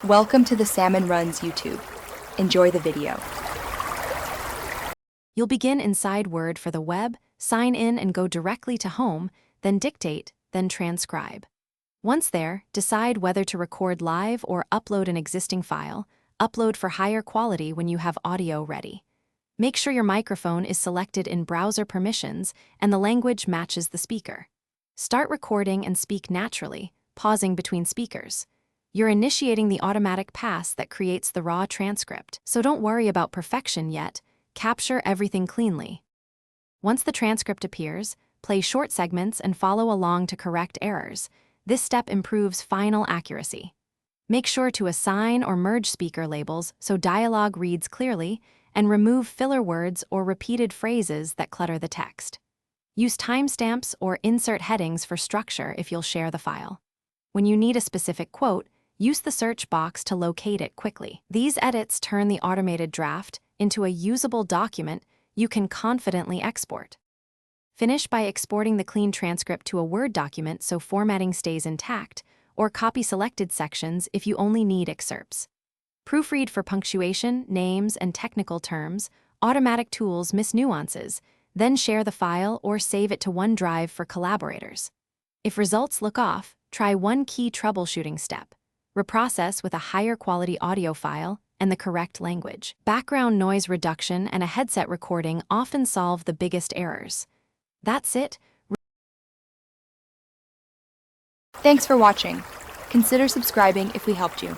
Welcome to the Salmon Runs YouTube. Enjoy the video. You'll begin inside Word for the web, sign in and go directly to Home, then Dictate, then Transcribe. Once there, decide whether to record live or upload an existing file. Upload for higher quality when you have audio ready. Make sure your microphone is selected in browser permissions and the language matches the speaker. Start recording and speak naturally, pausing between speakers. You're initiating the automatic pass that creates the raw transcript, so don't worry about perfection yet. Capture everything cleanly. Once the transcript appears, play short segments and follow along to correct errors. This step improves final accuracy. Make sure to assign or merge speaker labels so dialogue reads clearly, and remove filler words or repeated phrases that clutter the text. Use timestamps or insert headings for structure if you'll share the file. When you need a specific quote, use the search box to locate it quickly. These edits turn the automated draft into a usable document you can confidently export. Finish by exporting the clean transcript to a Word document so formatting stays intact, or copy selected sections if you only need excerpts. Proofread for punctuation, names, and technical terms. Automatic tools miss nuances. Then share the file or save it to OneDrive for collaborators. If results look off, try one key troubleshooting step. Reprocess with a higher quality audio file and the correct language. Background noise reduction and a headset recording often solve the biggest errors. That's it. Thanks for watching. Consider subscribing if we helped you.